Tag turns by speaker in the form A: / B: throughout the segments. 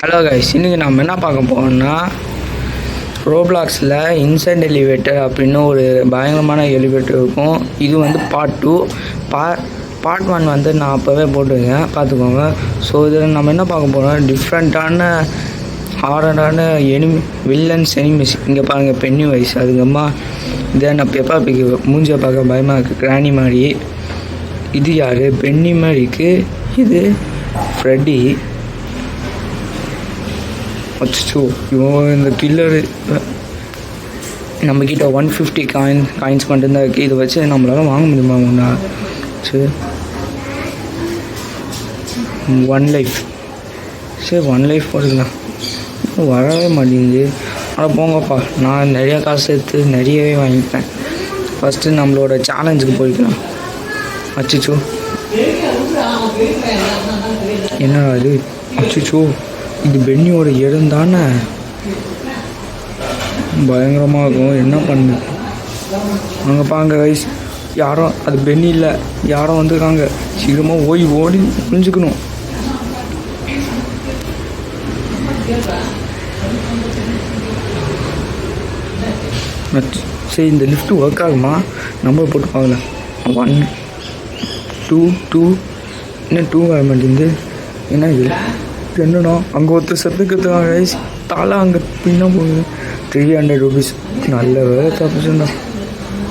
A: Hello guys, இன்றைக்கி நம்ம என்ன பார்க்க போகிறோம்னா ரோப்ளாக்ஸில் இன்சைட் எலிவேட்டர் அப்படின்னு ஒரு பயங்கரமான எலிவேட்டர் இருக்கும். இது வந்து பார்ட் 2. பார்ட் 1 வந்து நான் அப்போவே போட்டுருக்கேன், பார்த்துக்கோங்க. ஸோ இதில் நம்ம என்ன பார்க்க போகிறோம், டிஃப்ரெண்ட்டான ஹாரரான வில்லன்ஸ் எனிமிஸ். இங்கே பாருங்கள், பென்னி வைஸ். அதுக்கம்மா இதே நான் பெப்பா பிக்கு மூஞ்சியை பார்க்க பயமாக இருக்குது, கிராணி மாதிரி. இது யார், பென்னி மாதிரி இருக்குது. இது ஃப்ரெட்டி. அச்சோ, இவன் இந்த கில்லரு. நம்மக்கிட்ட 150 காயின்ஸ் மட்டும்தான் இருக்குது. இதை வச்சு நம்மளால் வாங்க முடியுமா ஒன்றா? சரி, 1 லைஃப். சரி, 1 லைஃப் போட்டுக்கலாம். வரவே மாட்டேங்குது. ஆனால் போங்கப்பா, நான் நிறையா காசு எடுத்து நிறையவே வாங்கிப்பேன். ஃபஸ்ட்டு நம்மளோட சேலஞ்சுக்கு போய்க்கலாம். அச்சிச்சோ, என்னடா இது? அச்சிச்சோ, இது பென்னியோட இடம் தானே, பயங்கரமாக இருக்கும். என்ன பண்ணு அங்கே பாங்க கைஸ், யாரோ, அது பென்னி இல்லை, யாரோ வந்துருக்காங்க. சீக்கிரமாக ஓடி புரிஞ்சுக்கணும். சரி, இந்த லிஃப்ட்டு ஒர்க் ஆகுமா? நம்பர் போட்டு பார்க்கலாம். 1 2 2 என்ன 2 வர மாட்டேங்குது. என்ன இது? என்னடா, அங்கே ஒருத்தர் செத்துக்கிறதுக்காக ரைஸ் தாளா அங்கே பின்னா போகுது. 300 ருபீஸ். நல்ல வேலை தப்பிச்சுண்டா.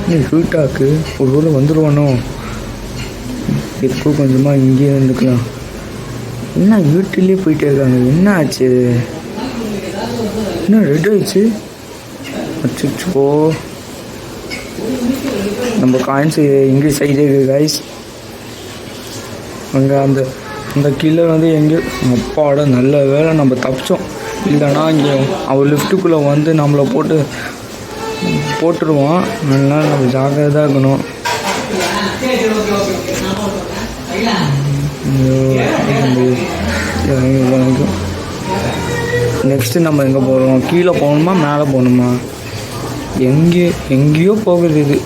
A: நீ ஹீட்டாக்கு ஒரு வேளை வந்துடுவானோ? எப்போ கொஞ்சமாக இங்கேயே இருந்துக்கலாம். என்ன வீட்டிலே போயிட்டே இருக்காங்க, என்ன ஆச்சு? என்ன ரெட் ஆயிடுச்சு? அச்சோ, நம்ம காயின்ஸ் இங்கிலீஷ் ஆகிட்டே இருக்குது கைஸ். அங்கே அந்த கில்லர் வந்து எங்கேயோ, அப்பாவோட நல்ல வேலை நம்ம தப்பிச்சோம். இல்லைனா இங்கே அவள் லிஃப்ட்டுக்குள்ளே வந்து நம்மளை போட்டுருவான். அதனால் நம்ம ஜாக்கிரதையாக இருக்கணும். நெக்ஸ்ட்டு நம்ம எங்கே போகிறோம்? கீழே போகணுமா மேலே போகணுமா? எங்கேயோ போகுது இது.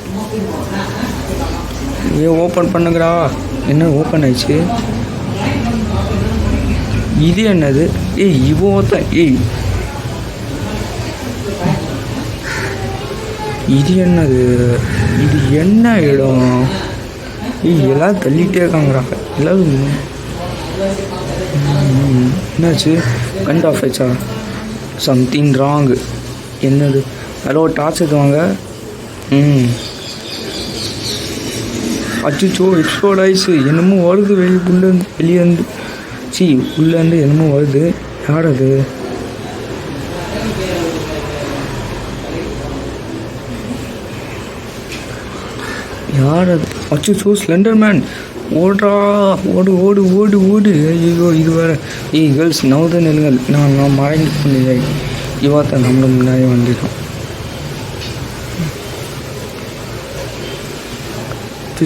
A: ஓப்பன் பண்ணுங்கடா. என்ன ஓப்பன் ஆயிடுச்சு? இது என்னது? இவன் இது என்னது? இது என்ன இடம்? எல்லாம் தள்ளிகிட்டே இருக்காங்கடா எல்லாரும். என்னாச்சு? கண்ட் ஆஃப் ஆச்சா? Something wrong. என்னது? ஹலோ, டார்ச் எடுத்துவாங்க. அச்சுச்சோ, எக்ஸ்ப்ளோர்ட் ஆயிடுச்சு. என்னமோ வருது வெளியேருந்து. உள்ளேருந்து என்னமோ வருது. யார் அது? யார் அது? அச்சோ, ஸ்லெண்டர் மேன். ஓடுறா, ஓடு. ஐயோ, இது வேறு. கேர்ள்ஸ் நவுத நெல்லுங்கள். நான் மறைந்து பண்ணிடுறேன். இவாத்த நம்மள முன்னாடி வந்துட்டோம்.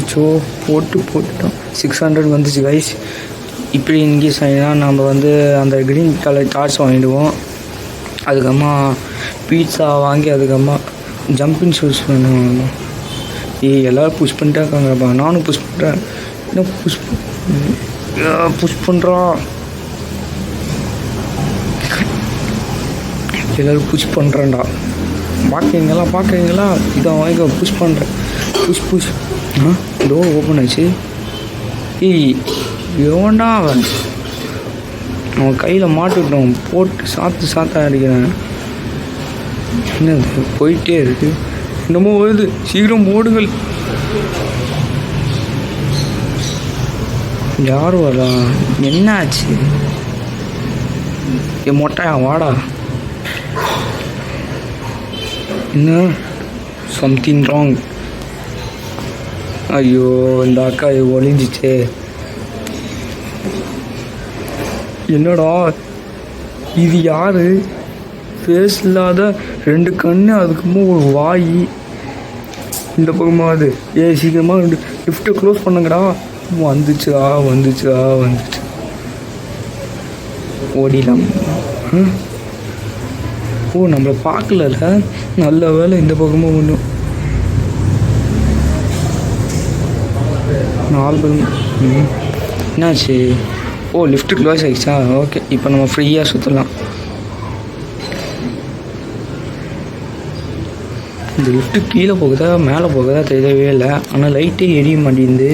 A: அச்சோ, போட்டுட்டோம். 600 வந்துச்சு கைஸ். இப்படி இன்கேஸ் ஆகினா நம்ம வந்து அந்த க்ரீன் கலர் டார்ச் வாங்கிடுவோம். அதுக்கப்புறமா பீட்சா வாங்கி அதுக்கப்புறமா ஜம்பிங் ஷூஸ் பண்ணுவாங்க. எல்லோரும் புஷ் பண்ணிட்டே இருக்காங்கப்பா. நானும் புஷ் பண்ணுறேன். என்ன புஷ் பண்ணுறா? எல்லோரும் புஷ் பண்ணுறேன்டா. பார்க்குறீங்களா? இதை வாங்கி புஷ் பண்ணுறேன். புஷ். டோர் ஓப்பன் ஆச்சு. எவன்டா அவன் கையில் மாட்டுக்கிட்டோம். போட்டு சாத்த அடிக்கிறேன். என்னது? போயிட்டே இருக்கு. என்னமோ வருது. சீக்கிரம் ஓடுங்கள். யார் வரா? என்ன ஆச்சு? மொட்டையா வாடா. என்ன? Something wrong. ஐயோ, இந்த அக்கா ஒளிஞ்சிச்சே. என்னடா இது? யாரு? ஃபேஸ் இல்லாத 2 கண்ணு, அதுக்குமோ ஒரு வாய். இந்த பக்கமாக அது. சீக்கிரமாக லிஃப்ட்டை க்ளோஸ் பண்ணுங்கடா. வந்துச்சு. ஓடிலாம். நம்மளை பார்க்கல. நல்ல வேலை இந்த பக்கமாக ஒன்றும் 4 என்னாச்சு? ஓ லிஃப்ட் க்ளோஸ் ஆகிடுச்சா? ஓகே, இப்போ நம்ம ஃப்ரீயாக சுற்றலாம். இந்த லிஃப்ட்டு கீழே போகுதா மேலே போகுதா தெரியவே இல்லை, ஆனால் லைட்டே எரிய மாட்டேங்குது.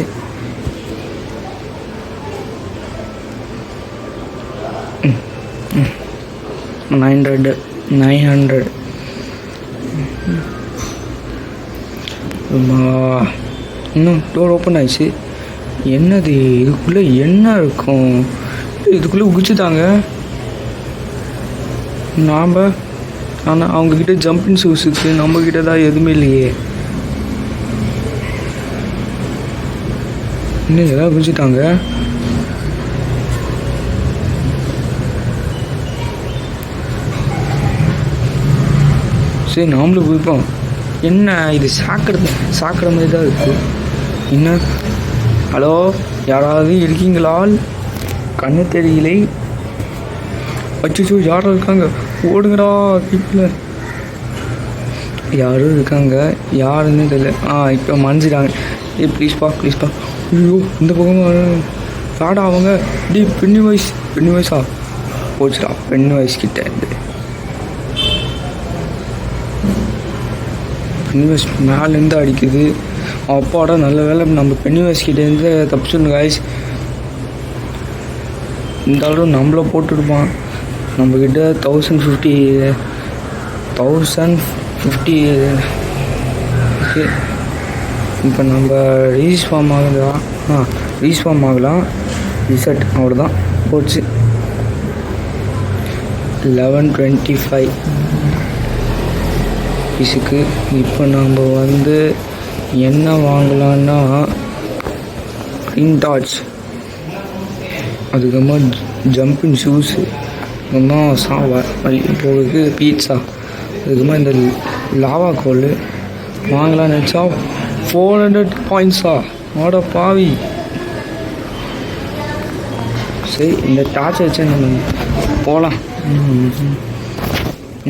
A: $900 இன்னும் டோர் ஓப்பன் ஆயிடுச்சு. என்னது இதுக்குள்ளே என்ன இருக்கும்? இதுக்குள்ளே உகிச்சுட்டாங்க நாம். ஆனால் அவங்கக்கிட்ட ஜம்பிங் ஷூஸ் இருக்குது, நம்மக்கிட்ட தான் எதுவுமே இல்லையே. இன்னும் எதாவது குதிச்சுட்டாங்க. சரி நாமளும் குதிப்போம். என்ன இது சாக்கிற மாதிரி தான் இருக்குது. என்ன ஹலோ யாராவது இருக்கீங்களா? கண்ணு தெரியலை. அச்சோ யாரும் இருக்காங்க, ஓடுங்கடா. வீட்டில் யாரும் இருக்காங்க, யாருன்னு தெரியல. இப்போ மறைஞ்சிட்டாங்க. ப்ளீஸ்ப்பா. ஐயோ இந்த பக்கமாக யாடா அவங்க? பெண்ணி வயசா போச்சுடா. பெண்ணி வயசுக்கிட்ட இருந்து பென்னிவைஸ் மேலேருந்து அடிக்குது. அப்பாடா நல்ல வேலை நம்ம பென்னிவைஸ்கிட்டேருந்து தப்பிச்சிடணும் காய்ஸ். இந்த அளவு நம்மள போட்டுடுப்பான். நம்மக்கிட்ட 1050 ஓகே. இப்போ நம்ம ரீஸ்ஃபார்ம் ஆகலாம். ரிசல்ட் அவ்வளோதான் போச்சு. 1125 பீஸுக்கு. இப்போ நம்ம வந்து என்ன வாங்கலான்னா இன்டாச், அதுக்கப்புறமா ஜம்பிங் ஷூஸு, அதுக்கப்புறமா போகிறதுக்கு பீட்சா, அதுக்கப்புறமா இந்த லாவா கோல் வாங்கலாம்னு நினச்சா 400 பாயிண்ட்ஸா? ஆட பாவி. சரி இந்த டார்ச் வச்சு நம்ம போகலாம்.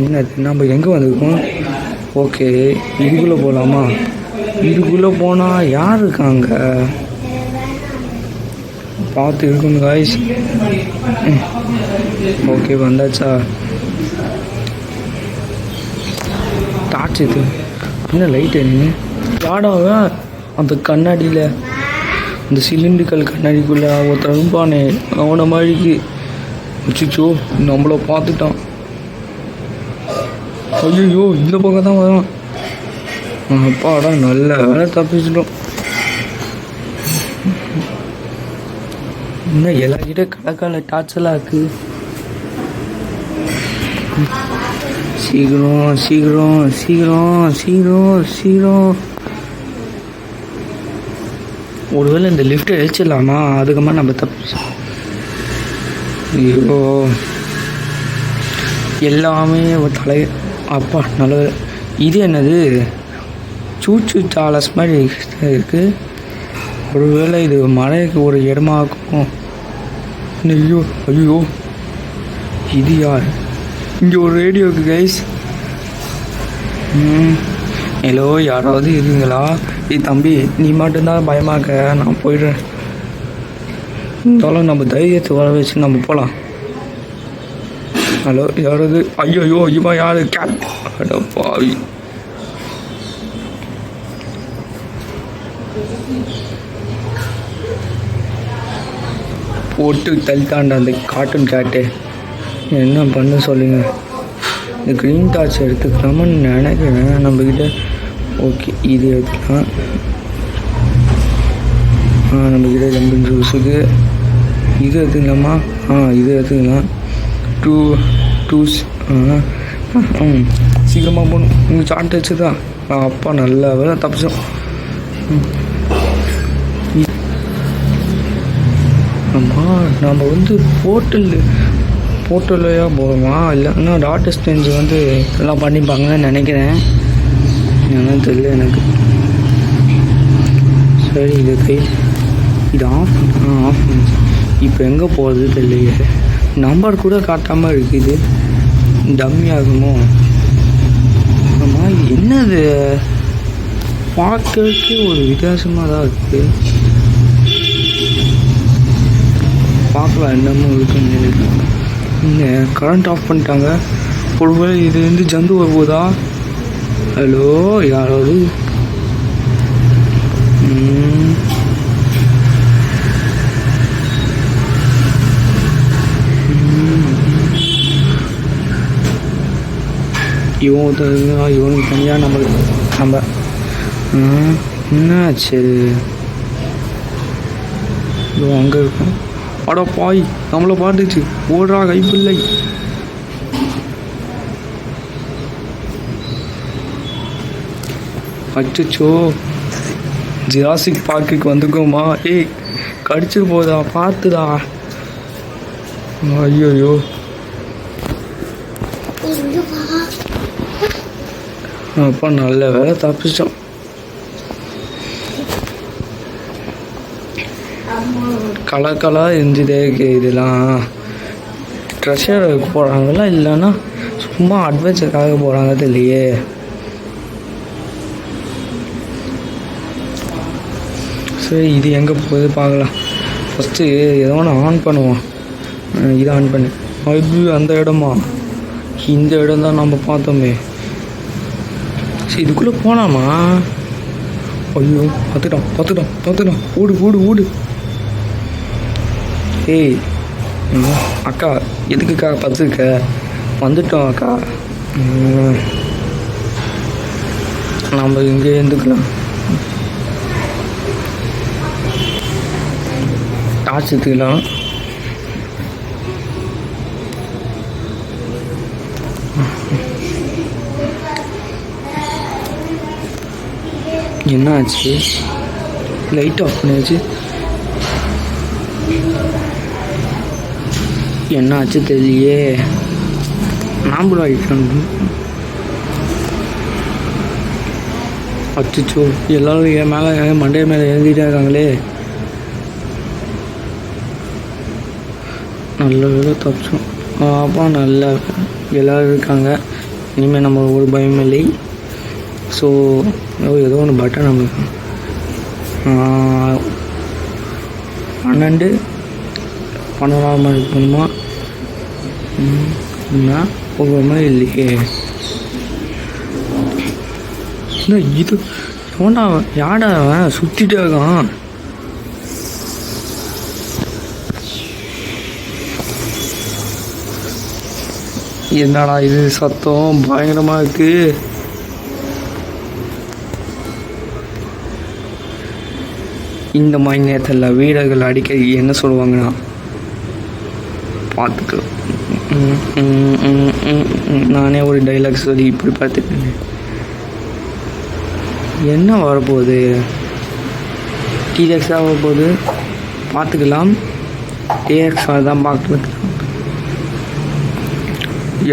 A: என்னது நம்ம எங்கே வந்திருக்கோம்? ஓகே இதுக்குள்ளே போகலாமா? இதுக்குள்ளே போனால் யார் இருக்காங்க பார்த்து இருக்கணும் காய்ஸ். ஓகே வந்தாச்சா? டார்ச் இது என்ன லைட் என்ன யாடாவ அந்த கண்ணாடியில், அந்த சிலிண்ட்ரிக்கல் கண்ணாடிக்குள்ளே ஒருத்தர் அனுப்பானே அவனை மாதிரிக்கு. வச்சுச்சோ நம்மளை பார்த்துட்டான். ஐயோ இந்த பக்கம் தான் வரும். அப்பாடா நல்ல வேலை தப்பிச்சிட்டோம். இன்னும் எல்லார்கிட்ட கடைக்கால டார்ச்செல்லாம் இருக்குது. சீக்கிரம். ஒருவேளை இந்த லிஃப்ட்டை அழிச்சிடலாமா? அதுக்கப்புறமா நம்ம தப்பிச்சு. ஐயோ எல்லாமே தலை. அப்பா நல்ல. இது என்னது சூச்சு சாலஸ் மாதிரி இருக்குது. ஒருவேளை இது மழைக்கு ஒரு இடமா இருக்கும். ஐயோ இது யார்? இங்கே ஒரு ரேடியோ இருக்குது கைஸ். ஹலோ யாராவது இருக்குங்களா? தம்பி நீ மட்டும்தான் பயமாக்க, நான் போயிடுறேன். இருந்தாலும் நம்ம தைரியத்தை வர வச்சு நம்ம போகலாம். ஹலோ யாராவது? ஐயோ இவன் யாரு? கேட். அட பாவி. போட்டு தள்ளித்தாண்ட அந்த கார்ட்டூன் கேட்டு. என்ன பண்ண சொல்லுங்க? இந்த க்ரீன் டார்ச் எடுத்துக்கலாமான்னு நினைக்கிறேன் நம்மக்கிட்ட. ஓகே இது எடுத்துக்கலாம். நம்மக்கிட்ட ஜம்பிங் ஷூஸுக்கு இது எடுத்துக்கலாமா? இது எடுத்துக்கலாம். டூஸ் சீக்கிரமாக போகணும். உங்கள் சார்ட் வச்சு தான். அப்பா நல்ல வேலை தப்பிச்சோம். நம்ம வந்து போர்ட்டல்லையா போகிறோமா? இல்லைன்னா டாக்டர் ஸ்டேஞ்ச் வந்து எல்லாம் பண்ணிப்பாங்கன்னு நினைக்கிறேன். என்னன்னு தெரியல எனக்கு. சரி இது ஆஃப் பண்ணிச்சு. இப்போ எங்கே போகிறது தெரியலையே. நம்பர் கூட காட்டாமல் இருக்குது. டம்மி ஆகுமோ? ஆமாம் என்னது பார்க்கறதுக்கு ஒரு வித்தியாசமாக தான் இருக்குது. பார்க்கலாம். என்னமோ இருக்குன்னு என்ன கரண்ட் ஆஃப் பண்ணிட்டாங்க. ஒருவேளை இது வந்து ஜந்து வரும்போதா? ஹலோ யாராவது? இவனுக்கு தனியாக நம்ம என்னாச்சு? அங்கே இருக்கும். அட பாய், நம்மளை பார்த்துச்சு. ஓடுறா கைப்பிள்ளை. அச்சோ, ஜுராசிக் பார்க்குக்கு வந்துக்கோமா? ஏய் கடிச்சு போதா, பார்த்துடா. ஐயோ, அப்போ நல்ல வேலை தப்பிச்சோம். கலர் இருந்துதே இதெல்லாம். ட்ரெஷர் போகிறாங்களா இல்லைன்னா சும்மா அட்வென்ச்சருக்காக போகிறாங்க தெரியலையே. சரி, இது எங்கே போகுது பார்க்கலாம். ஃபஸ்ட்டு ஏதோ ஒன்று ஆன் பண்ணுவோம். இதை ஆன் பண்ணி ஐயோ, அந்த இடமா? இந்த இடம் தான் நம்ம பார்த்தோமே. சரி, இதுக்குள்ளே போகலாமா? ஐயோ, பார்த்துட்டோம். ஓடு. ஏய் அக்கா, எதுக்குக்கா பார்த்துருக்க? வந்துட்டோம் அக்கா. நம்ம இங்கே இருந்துக்கலாம். டார்ச் எடுத்துக்கலாம். என்ன ஆச்சு? லைட் ஆஃப் பண்ணியாச்சு. என்ன ஆச்சு தெரியலையே. நாம்பளும் ஆகிட்டு அச்சோ, எல்லோரும் என் மேலே மண்டைய மேலே எழுதிட்டே இருக்காங்களே. நல்ல வேலை தப்பிச்சோம். அப்போ நல்ல எல்லோரும் இருக்காங்க. இனிமேல் நம்ம ஒரு பயம் இல்லை. ஸோ ஏதோ ஒன்று பட்டன் நம்மளுக்கு 12 மணி இருக்கணுமா? ஒரு மாதிரி இல்லையே. இது எவன்டா யாடா சுற்றிட்டே இருக்கான்? என்னடா இது சத்தம் பயங்கரமாக இருக்கு. இந்த மாதிரி நேரத்தில் வீரர்கள் அடிக்கடி என்ன சொல்லுவாங்கன்னா, பார்த்துக்கலாம். நானே ஒரு டைலாக் சொல்லி இப்படி பார்த்துக்கேன். என்ன வரப்போகுது? டிஎக்ஸாக வரப்போகுது, பார்த்துக்கலாம். ஏஎக்ஸாக தான் பார்த்துக்கலாம்.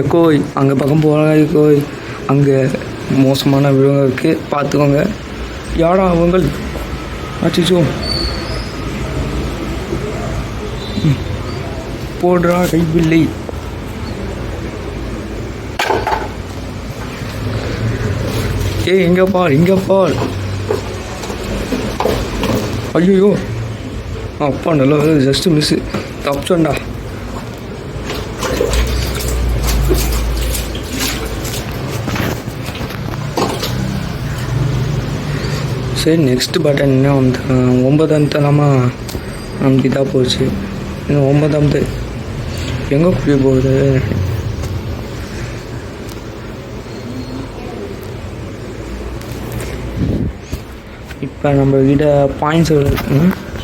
A: எக்கோய் அங்கே பக்கம் போகிறாங்க. எக்கோய் அங்கே மோசமான விலங்கு இருக்குது, பார்த்துக்கோங்க. யாரா அவங்கள்? அச்சிச்சோ, போடுறா கைப்பிள்ளை. இங்கே பார். ஐயோ, அப்பா நல்லா ஜஸ்ட்டு மிஸ்ஸு, தப்பிச்சோண்டா. சரி, நெக்ஸ்ட் பட்டன் என்ன வந்து 9ஆம் நமக்கு இதாக போச்சு. இன்னும் 9ஆம் எங்கே கூடிய போகுது? இப்போ நம்ம கிட்ட பாயிண்ட்ஸ்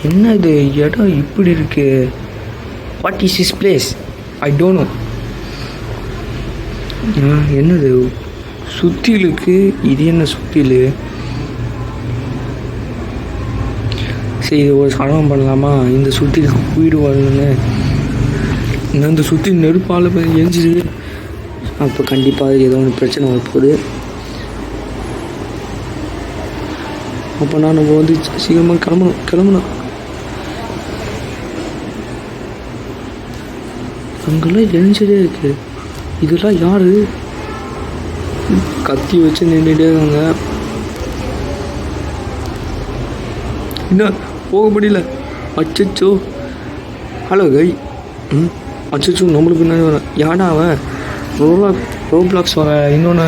A: என்ன இது இடம் இப்படி இருக்கு? What is this place? I don't know. என்னது சுத்திலுக்கு? இது என்ன சுத்திலு? சரி, இது ஒரு சடங்கு பண்ணலாமா? இந்த சுத்திலுக்கு வீடு வரணுன்னு இந்த சுற்றி நெருப்பால் எரிஞ்சிது. அப்போ கண்டிப்பாக ஏதோ ஒன்று பிரச்சனை வரப்போகுது. அப்போ நான் நம்ம வந்து சீக்கிரமாக கிளம்பணும். அங்கெல்லாம் எரிஞ்சிட்டே இருக்கு. இதெல்லாம் யாரு? கத்தி வச்சு நின்றுட்டே இருக்காங்க. என்ன போக முடியல. அச்சோ, ஹலோ கை, அச்சோ நம்மளுக்கு பின்னாடி வர யாடா அவன் ரோப்ளாக்ஸ் வர இன்னொன்று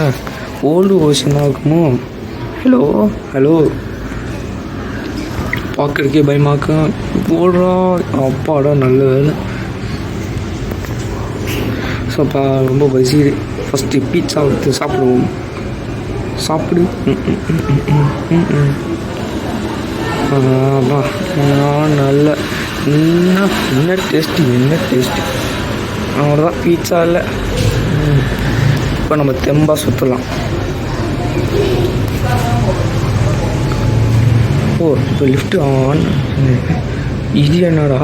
A: ஓல்டு ஓஷனாக இருக்குமோ. ஹலோ பார்க்குறதுக்கே பயமாக்கும் போடுறா. அப்பாடா நல்ல வேலை. ஸோ அப்போ ரொம்ப பசி. ஃபஸ்ட்டு பீட்சா எடுத்து சாப்பிடுவோம். சாப்பிடு. நல்ல என்ன டேஸ்ட்டு அவ்வளோதான். பீட்சா இல்லை. இப்போ நம்ம தெம்பாக சுற்றலாம். இப்போ லிஃப்ட் ஆன். இது என்னடா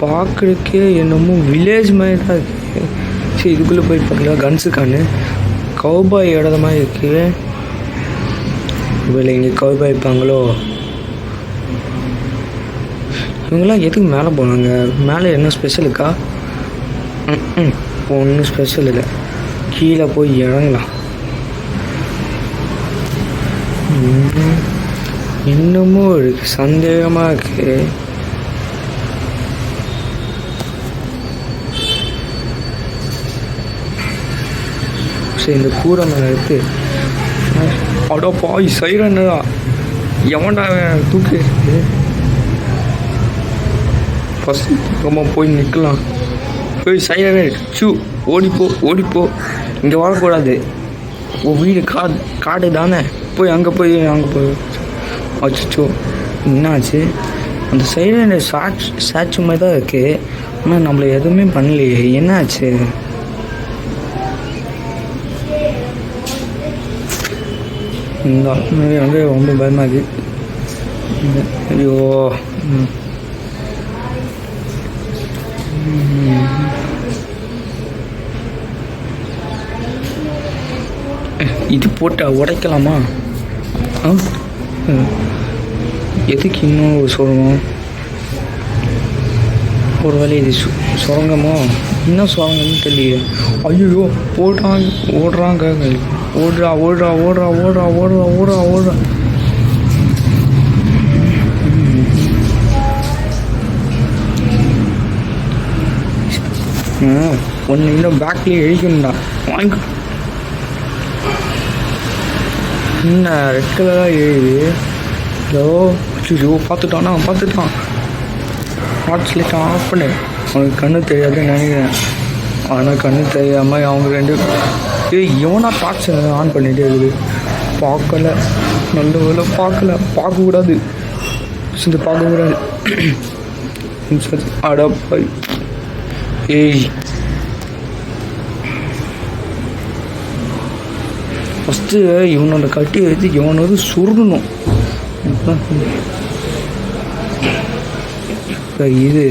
A: பார்க்குறதுக்கே என்னமோ வில்லேஜ் மாதிரி தான் இருக்குது. சரி இதுக்குள்ளே போய் பார்க்கலாம். கன்ஸுக்கானு கவுபாய் இடத மாதிரி இருக்குது. இல்லை இங்கே கவுபாய் இருப்பாங்களோ. இவங்கெல்லாம் எதுக்கு மேலே போனாங்க? மேலே என்ன ஸ்பெஷலுக்கா? ஒன்றும் ஸ்பெஷல் இல்லை. கீழே போய் இறங்கலாம். இன்னமும் இருக்கு சந்தேகமாக இருக்கு. சரி இந்த கூரை மேலே எடுத்து அடோ பாய் சைரன்டா எவன்டா தூக்கு. ஃபஸ்ட் ரொம்ப போய் நிற்கலாம். போய் சைரன் ஷூ ஓடிப்போ இங்கே வரக்கூடாது. வீடு காடு தானே. போய் அங்கே போய் அச்சோ என்னாச்சு? அந்த சைரன் சாட்சி மாதிரி தான் இருக்குது. ஆனால் நம்மளை எதுவுமே பண்ணலையே. என்னாச்சு? இந்த வந்து ரொம்ப பயமாக இருக்குது. ஐயோ இது போட்டு உடைக்கலாமா? எதுக்கு இன்னும் சுரங்கம்? ஒரு வேலை இது சுரங்கமோ? இன்னும் சுரங்கம்னு தெரியல. ஐயோ ஓடுறாங்க. ஓடுறா. ஒன்று இன்னும் பேக்லேயே எழுக்கணும்டா. வாங்க. என்ன ரெட் கலராக எழுது? ஐயோ பார்த்துட்டான். ஹாட் ஸ்லிட் ஆஃப் பண்ணு. அவனுக்கு கண்ணு தெரியாதுன்னு நினைக்கிறேன். ஆனால் கண்ணு தெரியாமல் அவங்க ரெண்டு எவனா டார்ச் ஆன் பண்ணிகிட்டே இருக்குது. பார்க்கல. நல்ல வேலை பார்க்கக்கூடாது. சிந்து பார்க்கக்கூடாது. அடப்பா. ஏய் ஃபஸ்ட்டு இவனோட கட்டி எடுத்து இவனோட சுருடணும். இப்போ இது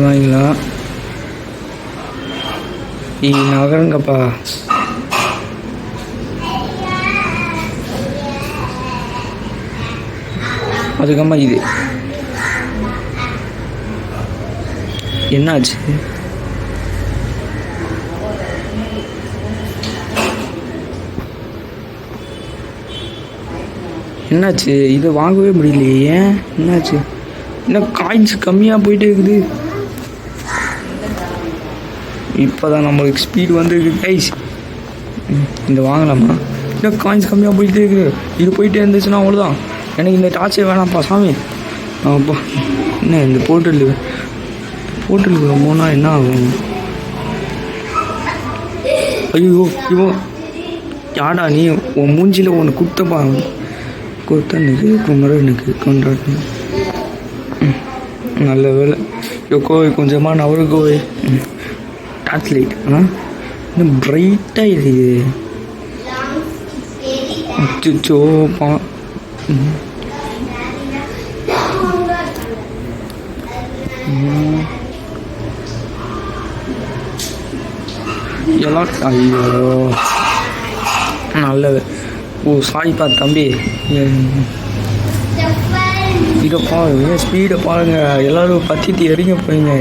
A: வாங்கிக்கலாம். நகருங்கப்பா. அதுக்கம்மா இது என்னாச்சு? இதை வாங்கவே முடியலையே. ஏன் என்னாச்சு? இன்னும் காயின்ஸ் கம்மியாக போயிட்டே இருக்குது. இப்போ தான் நம்மளுக்கு ஸ்பீடு வந்துருக்கு கைஸ். இந்த வாங்கலாமா? இன்னும் காயின்ஸ் கம்மியாக போயிட்டே இருக்குது. இது போயிட்டே இருந்துச்சுன்னா அவ்வளோதான். எனக்கு இந்த டார்ச்சே வேணாம்ப்பா சாமி. அப்பா என்ன இந்த போர்ட்டலுக்குள்ள போனால் என்ன ஆகும்? ஐயோ இவன் யாடா நீ? உன் மூஞ்சியில் ஒன்று கொடுத்தனுக்கு குமரனுக்கு கொண்டாடு. நல்ல வேலை. கோவை கொஞ்சமாக நவரு கோவை. டார்ச் லைட் இன்னும் பிரைட்டாக இருக்குது. அச்சோ எல்லாம். ஐயோ நல்லது. சாரிப்பா தம்பி. இதை பாருங்க, ஸ்பீடை பாருங்கள். எல்லோரும் பற்றிட்டு எறிங்க போயிங்க.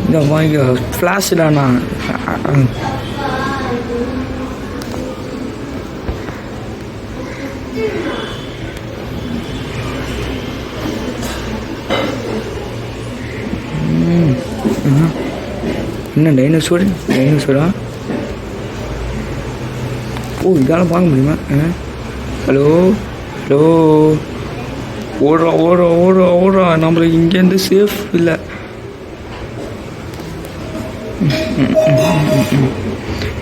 A: இதை வாங்க ஃப்ளாஷுடாண்ணா. என்ன டைனோசரா? ஓ, இதெல்லாம் பார்க்க முடியுமா? ஹலோ ஹலோ, ஓடுறா. நம்மளுக்கு இங்கேருந்து சேஃப் இல்லை.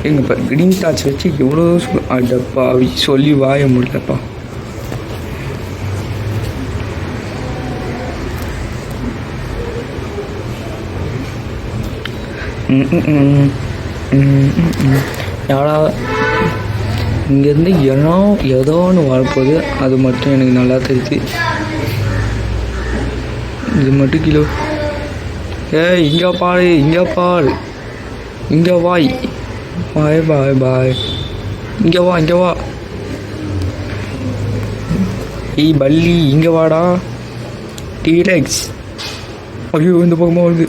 A: எங்கப்பா க்ரீன் டார்ச் வச்சு எவ்வளோ அடப்பா சொல்லி வாய முடியலப்பா. யாரா இங்கேருந்து ஏதோ ஒன்று வரப்போகுது. அது மட்டும் எனக்கு நல்லா தெரியுது. இது மட்டும் கிலோ. இங்கே பாரு, இங்கே வாய் பாய். இங்கே வா. பல்லி இங்கே வாடா. டீரெக்ஸ். ஐயோ, இந்த பக்கமாக வருது.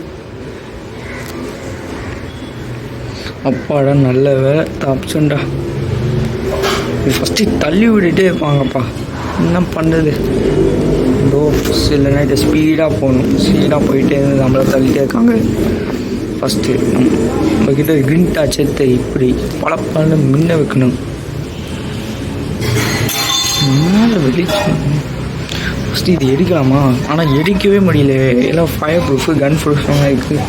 A: அப்பாடா, நல்ல வேலை தப்பிச்சுண்டா. ஃபஸ்ட்டு தள்ளி விட்டுட்டே இருப்பாங்கப்பா. என்ன பண்ணுறது? சில நைட்டு ஸ்பீடாக போகணும். ஸ்பீடாக போயிட்டே இருந்து நம்மளை தள்ளிட்டே இருக்காங்க. ஃபஸ்ட்டு நம்மக்கிட்ட க்ரீன் டார்ச் எடுத்து இப்படி பழப்பழன்னு முன்ன வைக்கணும். மேலே வெளிச்சு ஃபஸ்ட்டு இது எரிக்கலாமா? ஆனால் எரிக்கவே முடியல. எல்லாம் ஃபயர் ப்ரூஃபு, கன் ப்ரூஃப்லாம் இருக்குது.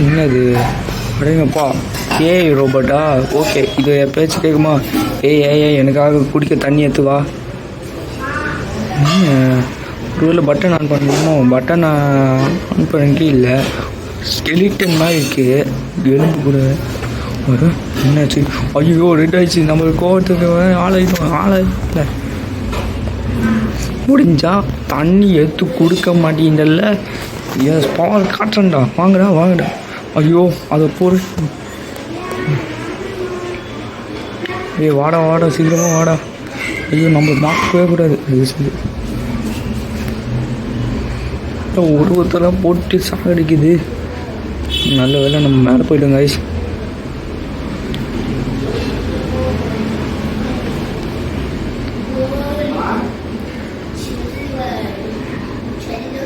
A: என்னது? அப்படிங்கப்பா. ரோபோட்டா? ஓகே, இது பேச்சு கேட்குமா? ஏய் எனக்காக குடிக்க தண்ணி எடுத்து வா. ஒருவேளை பட்டன் ஆன் பண்ணணுமோ? பட்டன் ஆன் பண்ணிக்கே இல்லை. ஸ்கெலிட்டன் மாதிரி இருக்குது. எலும்பு கூட வரும். என்னாச்சு? ஐயோ, ரெட் ஆயிடுச்சு. நம்மளுக்கு கோவத்துக்கு ஆளாயிடும். முடிஞ்சா தண்ணி எடுத்து கொடுக்க மாட்டேங்கல. பவர் காட்டுறேன்டா. வாங்கடா. ஐயோ, அதை போடு. வாடா சீக்கிரமாக வாடா. ஐயோ, நம்ம மாற்றவே கூடாது. ஒருத்தரெல்லாம் போட்டு சாகடிக்குது. நல்ல வேலை நம்ம மேலே போயிட்டோம் கைஸ்.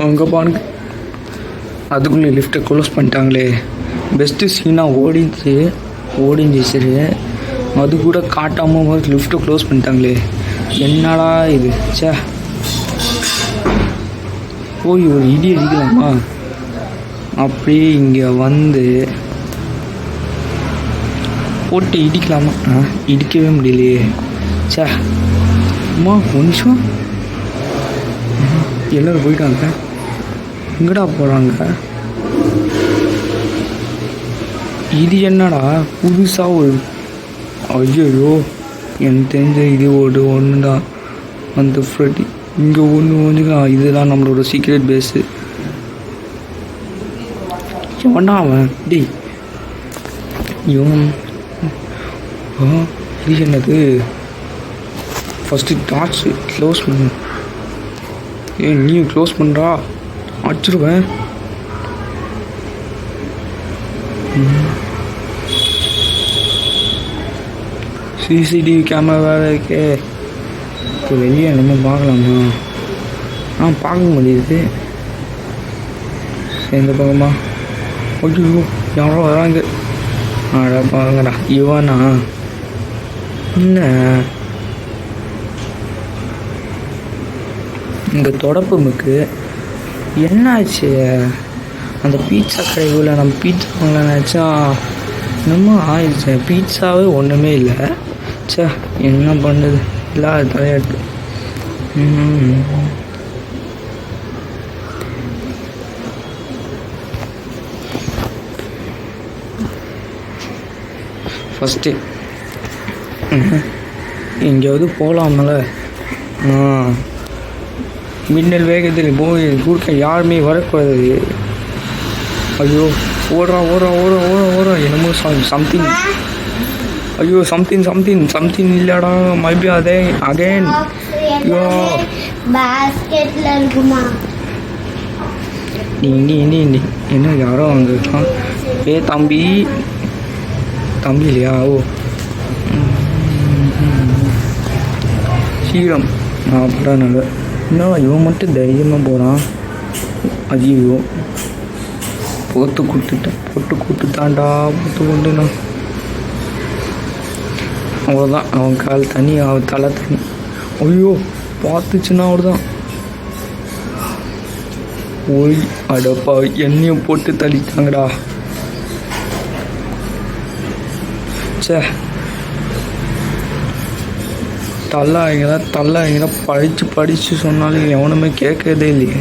A: அங்கே பாருங்க, அதுக்குள்ளே லிஃப்ட்டை க்ளோஸ் பண்ணிட்டாங்களே. பெஸ்ட்டு சீனாக ஓடிஞ்சு சரி, அது கூட காட்டாமல் லிஃப்ட்டை க்ளோஸ் பண்ணிட்டாங்களே. என்னடா இது? சே, போய் ஒரு இடி அடிக்கலாமா? அப்படியே இங்கே வந்து போட்டு இடிக்கலாமா? இடிக்கவே முடியலையே. சே, அம்மா ஒரு நிமிஷம். எல்லோரும் போயிட்டாங்க. எங்கடா போகிறாங்க? இது என்னடா புதுசாக ஒரு ஐயோ, எனக்கு தெரிஞ்ச இது ஒன்றுடா. அந்த ஃப்ரெட்டி இங்கே ஒன்று இதுதான் நம்மளோட சீக்ரெட் பேஸு. எவன்டா அவன்? இவன் இது என்னது? ஃபஸ்ட்டு டார்ச் க்ளோஸ் பண்ணு. நீ க்ளோஸ் பண்ணுறா, அடிச்சிருவேன். சிசிடிவி கேமரா வேறு இருக்கே. இப்போ வெளியே என்னமோ பார்க்கலாமா? பார்க்க முடியுது. எந்த பக்கமா? ஐயோ, யாரோ வராங்க. பாருங்கடா, இவனா? என்ன இந்த தொடப்புமுக்கு என்னாச்சு? அந்த பீட்சா கடைக்குள்ள நம்ம பீட்சா வாங்கலாம்னாச்சா இன்னமும் ஆயிடுச்சு. பீட்சாவே ஒன்றுமே இல்லை. சே, என்ன பண்ணுறது? இல்லாத தலையாட்டு. ஃபஸ்ட்டு எங்கேயாவது போகலாம்ல. மின்னல் வேகத்தில் போய் குறுக்க யாருமே வரக்கூடாது. ஐயோ, ஓடுறா. என்னமோ சம்திங். ஐயோ, சம்திங் இல்லடா. மைபி அதே அகைன். ஐயோ,
B: பாஸ்கெட்ல இருக்குமா?
A: நீ என்ன யாரோ அங்கே இருக்கான். தம்பி இல்லையா? ஓ, சீக்கிரம். அப்படிதான் நல்ல. என்ன இவன் மட்டும் தைரியமாக போகிறான். ஐயோ, போட்டு கொடுத்துட்டான்டா போட்டு கொண்டு நான் அவ்வளோதான். அவன் கால் தண்ணி, அவன் தலை தண்ணி. ஐயோ பார்த்துச்சுன்னா அவர்தான். ஓய் அடப்பா, எண்ணெயும் போட்டு தள்ளிட்டாங்கடா. சே தள்ளாங்க படித்து சொன்னாலும் எவனுமே கேட்கறதே இல்லையே.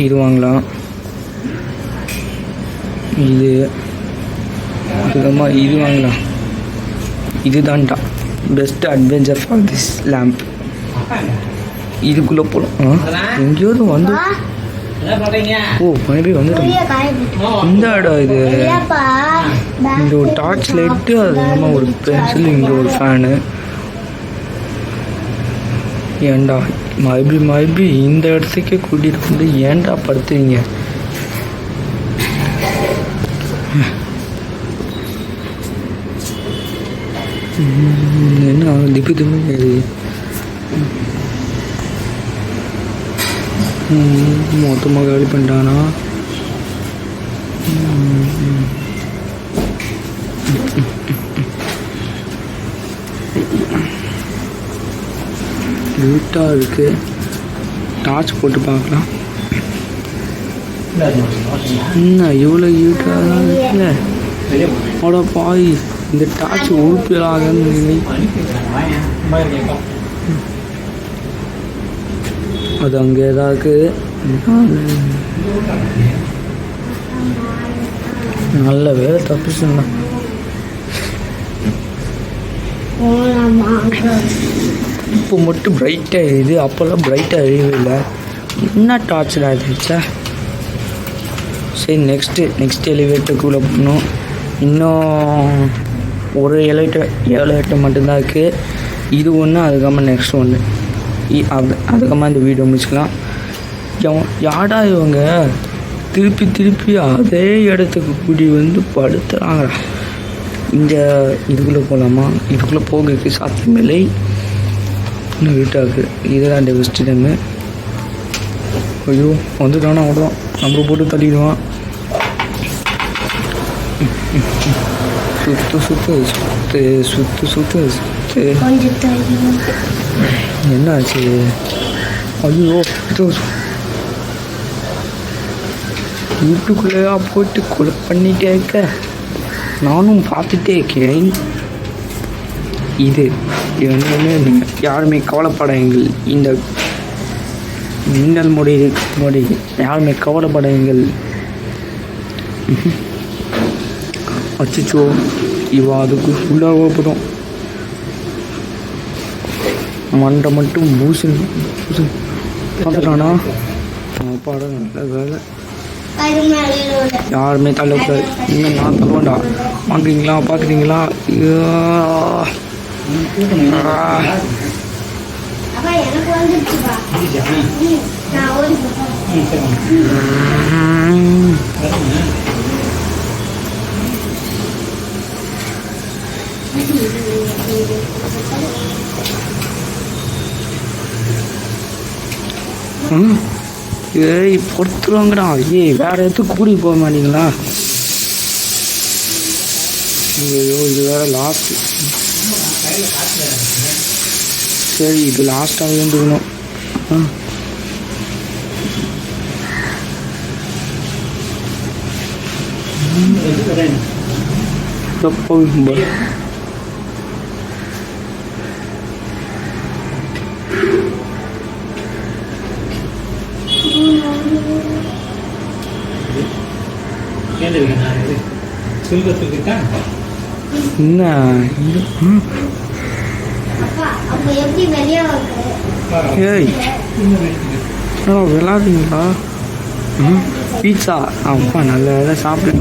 A: இது வாங்கலாம், இது அதுக்கப்புறமா இது வாங்கலாம். இதுதான்டா best adventure for this lamp. இதுக்குள்ளே போகலாம். எங்கேயாவது வந்து மறுபடியும் வந்துடும். இந்த இடம் இது. இங்கே ஒரு டார்ச் லைட்டு, அது இல்லாமல் ஒரு பென்சில், இங்கே ஒரு ஃபேனு. ஏன்டா மறுபடியும் இந்த இடத்துக்கே கூட்டிகிட்டு வந்து ஏன்டா படுத்துவீங்க? என்ன திப்பு மொத்தமாக காலி பண்ணிட்டானா? இருட்டாக இருக்கு. டார்ச் போட்டு பார்க்கலாம். என்ன இவ்வளோ இருட்டாக தான் இருக்குல்ல? அவ்வளோ பாய், இந்த டார்ச் உறுப்பிலாக அது அங்கே தான் இருக்குது. நல்ல வேலை தப்பிச்சுண்ணா. இப்போ மட்டும் பிரைட்டாக எரியுது, அப்போல்லாம் பிரைட்டாக எரியவே இல்லை. என்ன டார்ச்சர் ஆகிடுச்சா? சரி, நெக்ஸ்ட் எலிவேட்டருக்குள்ளே போகணும். இன்னும் ஒரு எலிவேட்டர் மட்டும்தான் இருக்குது. இது ஒன்று, அதுக்கப்புறமா நெக்ஸ்ட் ஒன்று. அதுக்கப்புறமா இந்த வீடியோ முடிச்சுக்கலாம். யாடா இவங்க திருப்பி அதே இடத்துக்கு கூடி வந்து படுத்துகிறாங்கடா. இந்த இதுக்குள்ளே போகலாமா? இதுக்குள்ளே போகிறதுக்கு சாத்தியமில்லை. இன்னும் வீட்டாக்கு இதுதான் இந்த பெஸ்ட் டைமு. ஐயோ வந்துட்டானா அவ்வளோதான், நம்ம போட்டு தள்ளிடுவான். சுத்து என்ன ஆச்சு? ஐயோ வீட்டுக்குள்ளேயா போயிட்டு கொலை பண்ணிட்டே இருக்க? நானும் பார்த்துட்டே இருக்கிறேன். இது யாருமே கவலைப்படாதீர்கள். இந்த மின்னல் முடி யாருமே கவலைப்படாதீர்கள். அச்சிச்சோ, இவா அதுக்கு ஃபுல்லாக போதும். மண்டை மட்டும் பூசு பார்த்துட்டானா? அப்பாடா, நல்ல வேலை. யாருமே தள்ளக்கூடாது. இன்னும் நான் தள்ளுவேண்டா. வாங்குறீங்களா? பார்க்குறீங்களா? ஏய் பொறுத்துருவாங்கடா. ஏய் வேற எதுக்கு கூடி போக மாட்டீங்களா? ஐயோ இது வேற லாஸ்ட். சரி, இது லாஸ்ட்டாக இருந்துக்கணும். என்ன ஏய் விளாடுங்களா? பீட்சா அப்பா நல்ல வேலை சாப்பிடு.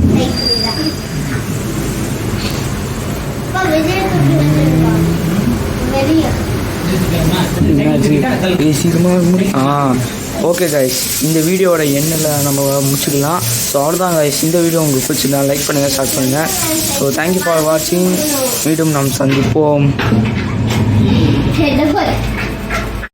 A: சீக்கிரமாக முடியும். ஓகே கைஸ், இந்த வீடியோவோட எண்ணில் நம்ம முடிச்சுக்கலாம். ஸோ அவ்வளோதான் கைஸ். இந்த வீடியோ உங்களுக்கு பிடிச்சிருந்தா லைக் பண்ணுங்கள், ஸ்டார்ட் பண்ணுங்கள். ஸோ தேங்க்யூ ஃபார் வாட்சிங். மீண்டும் நாம் சந்திப்போம்.